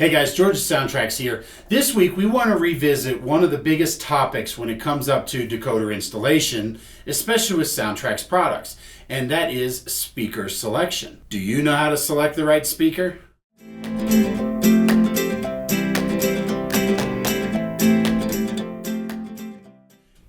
Hey guys, George of Soundtraxx here. This week we want to revisit one of the biggest topics when it comes up to decoder installation, especially with Soundtraxx products, and that is speaker selection. Do you know how to select the right speaker?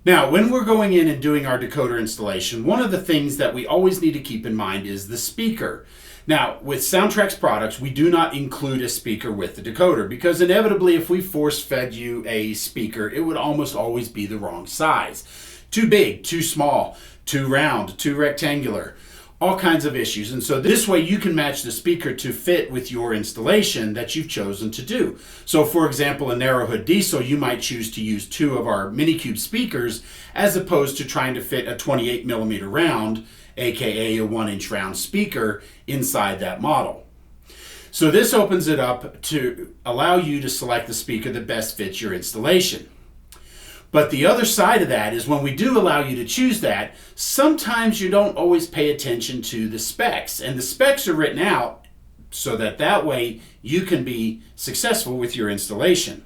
Now, when we're going in and doing our decoder installation, one of the things that we always need to keep in mind is the speaker. Now, with Soundtraxx products, we do not include a speaker with the decoder because inevitably if we force-fed you a speaker, it would almost always be the wrong size. Too big, too small, too round, too rectangular, all kinds of issues. And so this way you can match the speaker to fit with your installation that you've chosen to do. So for example, a narrow hood diesel, you might choose to use 2 of our mini cube speakers as opposed to trying to fit a 28 millimeter round, aka a 1-inch round speaker inside that model. So this opens it up to allow you to select the speaker that best fits your installation. But the other side of that is when we do allow you to choose that, sometimes you don't always pay attention to the specs. And the specs are written out so that way you can be successful with your installation.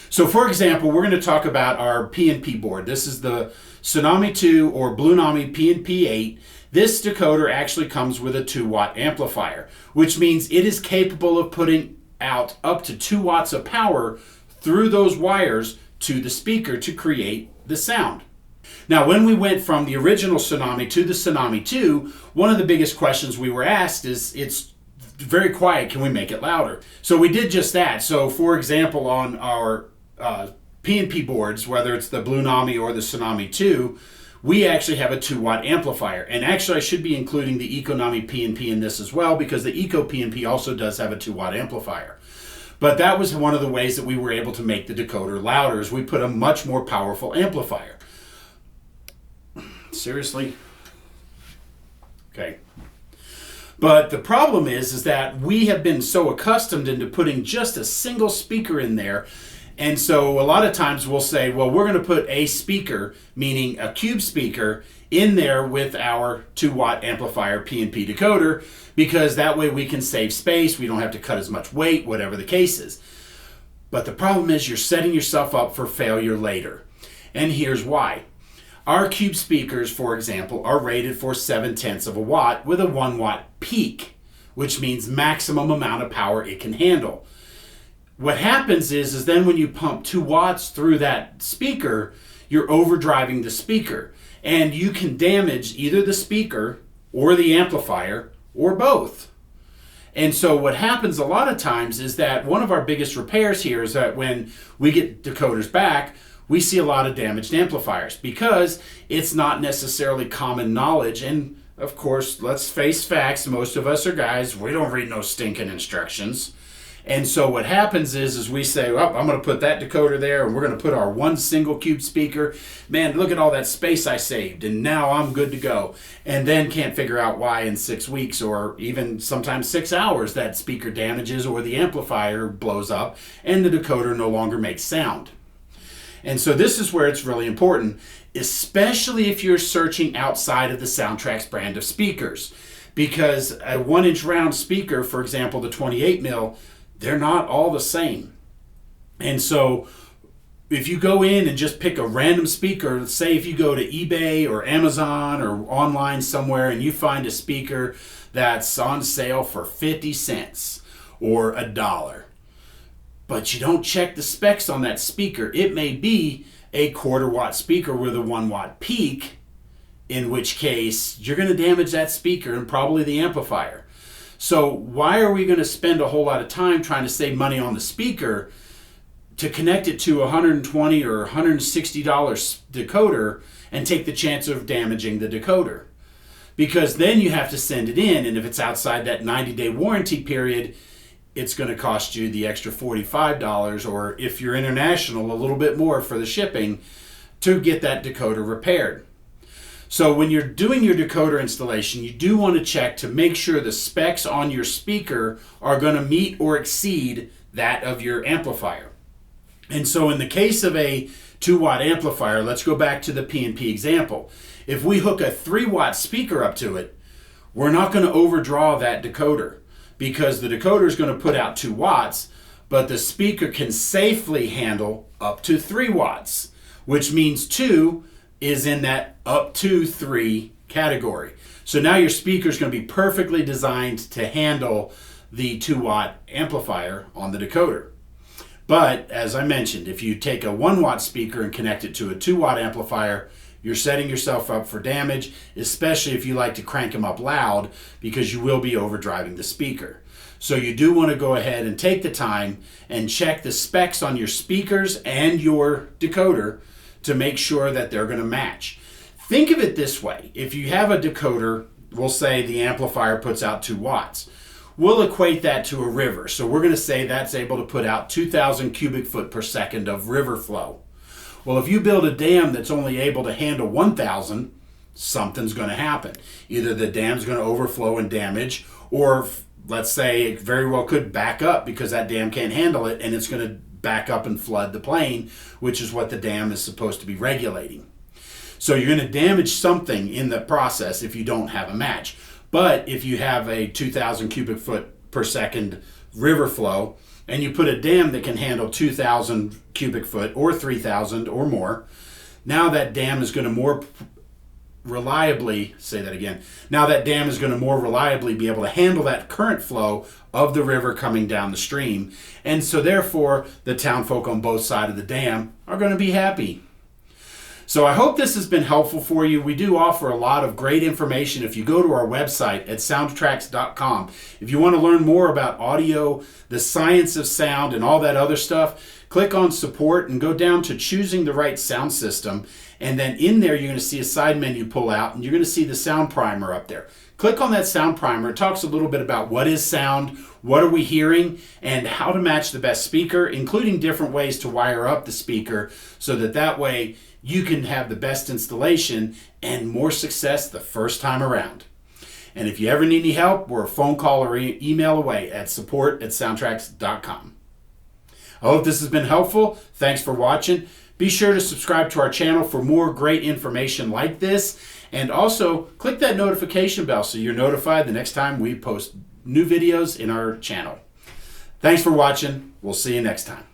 So for example, we're going to talk about our P&P board. This is the Tsunami 2 or Bluenami P&P 8. This decoder actually comes with a 2-watt amplifier, which means it is capable of putting out up to 2 watts of power through those wires to the speaker to create the sound. Now, when we went from the original Tsunami to the Tsunami 2, one of the biggest questions we were asked is, it's very quiet, can we make it louder? So we did just that. So for example, on our P&P boards, whether it's the Bluenami or the Tsunami 2, we actually have a 2-watt amplifier. And actually I should be including the Econami P&P in this as well because the Eco P&P also does have a 2-watt amplifier. But that was one of the ways that we were able to make the decoder louder, is we put a much more powerful amplifier. Seriously? Okay. But the problem is that we have been so accustomed into putting just a single speaker in there. And so a lot of times we'll say, well, we're going to put a speaker, meaning a cube speaker, in there with our 2-watt amplifier P&P decoder, because that way we can save space, we don't have to cut as much weight, whatever the case is. But the problem is you're setting yourself up for failure later. And here's why. Our cube speakers, for example, are rated for 0.7 of a watt with a 1-watt peak, which means maximum amount of power it can handle. What happens is then when you pump 2 watts through that speaker, you're overdriving the speaker. And you can damage either the speaker or the amplifier or both. And so what happens a lot of times is that one of our biggest repairs here is that when we get decoders back, we see a lot of damaged amplifiers because it's not necessarily common knowledge. And of course, let's face facts, most of us are guys, we don't read no stinking instructions. And so what happens is we say, well, I'm going to put that decoder there and we're going to put our one single cube speaker. Man, look at all that space I saved and now I'm good to go. And then can't figure out why in 6 weeks or even sometimes 6 hours that speaker damages or the amplifier blows up and the decoder no longer makes sound. And so this is where it's really important, especially if you're searching outside of the Soundtraxx brand of speakers. Because a 1-inch round speaker, for example, the 28 mil, they're not all the same. And so if you go in and just pick a random speaker, say if you go to eBay or Amazon or online somewhere and you find a speaker that's on sale for 50 cents or $1, but you don't check the specs on that speaker, it may be a 1/4 watt speaker with a 1-watt peak, in which case you're going to damage that speaker and probably the amplifier. So why are we going to spend a whole lot of time trying to save money on the speaker to connect it to a $120 or $160 decoder and take the chance of damaging the decoder? Because then you have to send it in, and if it's outside that 90-day warranty period, it's going to cost you the extra $45, or if you're international, a little bit more for the shipping to get that decoder repaired. So when you're doing your decoder installation, you do want to check to make sure the specs on your speaker are going to meet or exceed that of your amplifier. And so in the case of a 2-watt amplifier, let's go back to the P&P example. If we hook a 3-watt speaker up to it, we're not going to overdraw that decoder because the decoder is going to put out 2 watts, but the speaker can safely handle up to 3 watts, which means 2 is in that up to 3 category. So now your speaker is going to be perfectly designed to handle the 2-watt amplifier on the decoder. But as I mentioned, if you take a 1-watt speaker and connect it to a 2-watt amplifier, you're setting yourself up for damage, especially if you like to crank them up loud, because you will be overdriving the speaker. So you do want to go ahead and take the time and check the specs on your speakers and your decoder to make sure that they're going to match. Think of it this way. If you have a decoder, we'll say the amplifier puts out 2 watts. We'll equate that to a river. So we're going to say that's able to put out 2,000 cubic foot per second of river flow. Well, if you build a dam that's only able to handle 1,000, something's going to happen. Either the dam's going to overflow and damage, or let's say it very well could back up because that dam can't handle it, and it's going to back up and flood the plain, which is what the dam is supposed to be regulating. So you're going to damage something in the process if you don't have a match. But if you have a 2,000 cubic foot per second river flow and you put a dam that can handle 2,000 cubic foot or 3,000 or more, now that dam is going to more reliably, now that dam is going to more reliably be able to handle that current flow of the river coming down the stream. And so therefore, the town folk on both sides of the dam are going to be happy. So I hope this has been helpful for you. We do offer a lot of great information if you go to our website at soundtraxx.com. If you want to learn more about audio, the science of sound, and all that other stuff, click on support and go down to choosing the right sound system. And then in there, you're going to see a side menu pull out, and you're going to see the sound primer up there. Click on that sound primer. It talks a little bit about what is sound, what are we hearing, and how to match the best speaker, including different ways to wire up the speaker so that way you can have the best installation and more success the first time around. And if you ever need any help, we're a phone call or email away at support@soundtraxx.com. I hope this has been helpful. Thanks for watching. Be sure to subscribe to our channel for more great information like this. And also click that notification bell so you're notified the next time we post new videos in our channel. Thanks for watching. We'll see you next time.